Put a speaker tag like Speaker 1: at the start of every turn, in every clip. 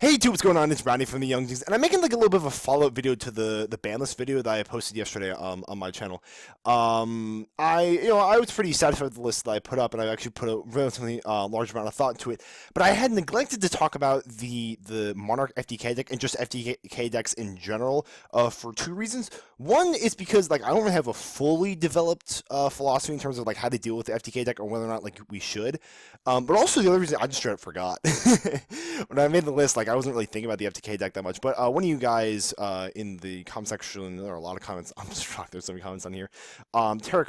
Speaker 1: Hey YouTube, what's going on? It's Brownie from the Young Zings, and I'm making like a little bit of a follow-up video to the Banlist video that I posted yesterday on my channel. I was pretty satisfied with the list that I put up, and I actually put a relatively large amount of thought into it. But I had neglected to talk about the Monarch FTK deck and just FTK decks in general for two reasons. One is because like I don't really have a fully developed philosophy in terms of like how to deal with the FTK deck or whether or not like we should. But also the other reason I just straight up forgot when I made the list. Like I wasn't really thinking about the FTK deck that much, but one of you guys in the comment section, there are a lot of comments. I'm just shocked there's so many comments on here. Tarek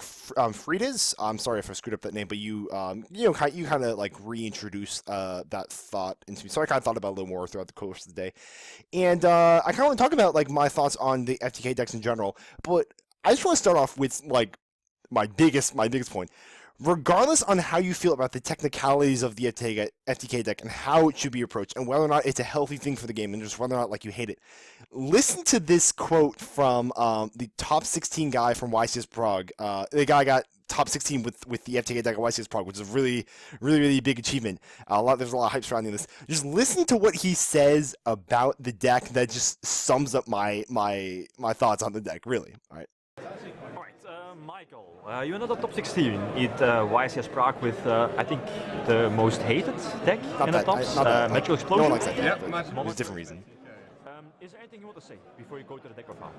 Speaker 1: Friedis, I'm sorry if I screwed up that name, but you kind of like reintroduced that thought into me. So I kind of thought about it a little more throughout the course of the day, and I kind of want to talk about like my thoughts on the FTK decks in general. But I just want to start off with like my biggest point. Regardless on how you feel about the technicalities of the FTK deck and how it should be approached and whether or not it's a healthy thing for the game and just whether or not like you hate it, listen to this quote from the top 16 guy from YCS Prague. The guy got top 16 with the FTK deck at YCS Prague, which is a really big achievement. There's a lot of hype surrounding this. Just listen to what he says about the deck that just sums up my thoughts on the deck. Really, all right.
Speaker 2: Michael, you're not the top 16 at YCS Prague with, I think, the most hated deck in the tops, Magical Explosion.
Speaker 1: No one likes that deck,
Speaker 2: yeah,
Speaker 1: but there's a different reason.
Speaker 2: Is there anything you want to say before you go to the deck profile?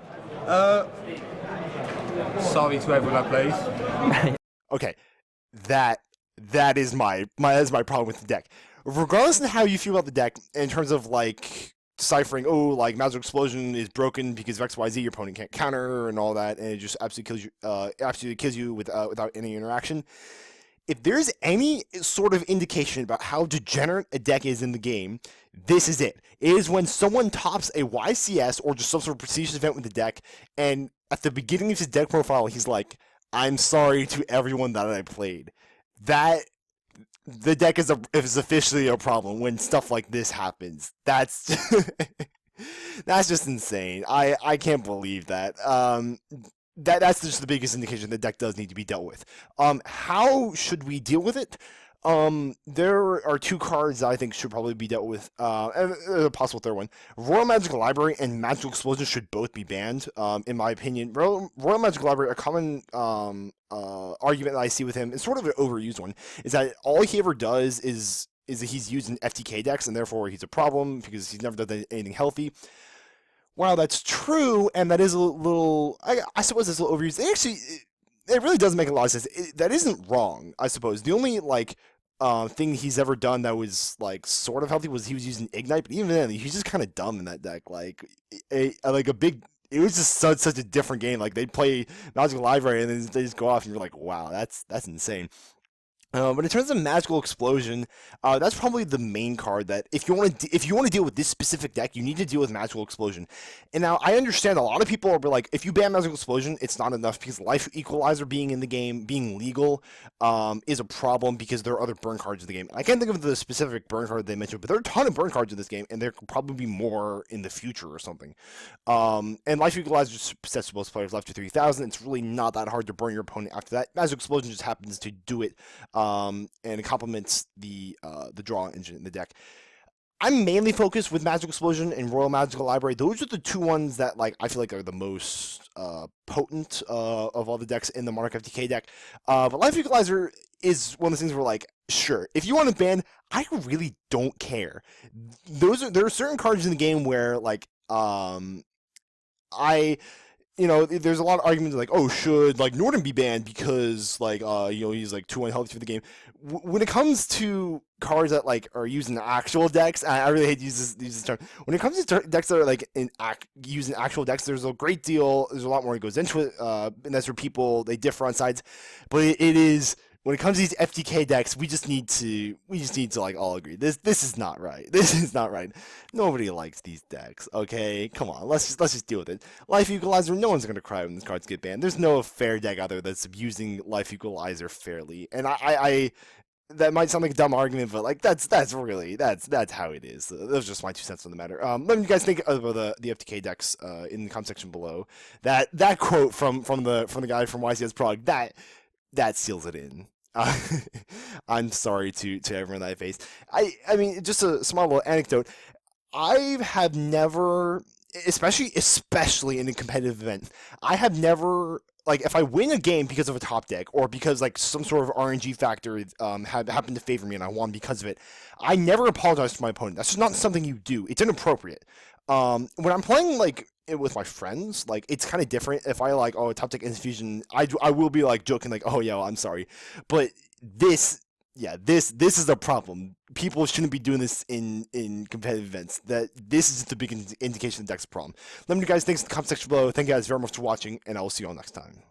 Speaker 3: Sorry to everyone that plays.
Speaker 1: Okay, that is my problem with the deck. Regardless of how you feel about the deck, in terms of like deciphering, oh, like Magical Explosion is broken because of XYZ, your opponent can't counter and all that, and it just absolutely kills you without any interaction. If there's any sort of indication about how degenerate a deck is in the game, this is it. It is when someone tops a YCS or just some sort of prestigious event with the deck, and at the beginning of his deck profile, he's like, "I'm sorry to everyone that I played." The deck is officially a problem when stuff like this happens. That's that's just insane. I can't believe that. That's just the biggest indication the deck does need to be dealt with. How should we deal with it? There are two cards that I think should probably be dealt with, and a possible third one. Royal Magical Library and Magical Explosion should both be banned, in my opinion. Royal Magical Library, a common argument that I see with him, is sort of an overused one, is that all he ever does is that he's using FTK decks, and therefore he's a problem because he's never done anything healthy. While that's true, and that is a little, I suppose it's a little overused, it really does make a lot of sense. That isn't wrong, I suppose. The only, like, thing he's ever done that was, like, sort of healthy was he was using Ignite, but even then, he's just kind of dumb in that deck. Like, it was just such a different game. Like, they'd play Magical Library, and then they just go off, and you're like, wow, that's insane. But in terms of Magical Explosion, that's probably the main card that if you want to deal with this specific deck, you need to deal with Magical Explosion. And now I understand a lot of people are like, if you ban Magical Explosion, it's not enough because Life Equalizer being in the game, being legal, is a problem because there are other burn cards in the game. I can't think of the specific burn card they mentioned, but there are a ton of burn cards in this game, and there could probably be more in the future or something. And Life Equalizer sets most players left to 3,000. It's really not that hard to burn your opponent after that. Magical Explosion just happens to do it. And it complements the draw engine in the deck. I'm mainly focused with Magical Explosion and Royal Magical Library. Those are the two ones that like I feel like are the most potent of all the decks in the Monarch FTK deck. But Life Equalizer is one of the things where like, sure, if you want to ban, I really don't care. There are certain cards in the game where like there's a lot of arguments like, oh, should like Norden be banned because like he's like too unhealthy for the game. When it comes to cards that like are using actual decks, I really hate to use this term. When it comes to decks that are like using actual decks, there's a great deal. There's a lot more that goes into it, and that's where people they differ on sides. But it is. When it comes to these FTK decks, we just need to like all agree. This is not right. This is not right. Nobody likes these decks. Okay, come on. Let's just deal with it. Life Equalizer. No one's gonna cry when these cards get banned. There's no fair deck out there that's abusing Life Equalizer fairly. And I that might sound like a dumb argument, but like that's how it is. Those are just my 2 cents on the matter. Let me guys think of the FTK decks in the comment section below. That quote from the guy from YCS Prague that seals it in. I'm sorry to everyone that I faced. I mean, just a small little anecdote. I have never, especially in a competitive event, I have never, like, if I win a game because of a top deck or because like some sort of RNG factor had happened to favor me and I won because of it, I never apologize to my opponent. That's just not something you do. It's inappropriate. When I'm playing like it with my friends, like it's kind of different. If I like, oh, top deck infusion, I will be like joking like, oh yeah, well, I'm sorry, but this. Yeah, this is a problem. People shouldn't be doing this in competitive events. That this is the big indication the deck's a problem. Let me know, guys. Thanks in the comment section below. Thank you guys very much for watching, and I will see you all next time.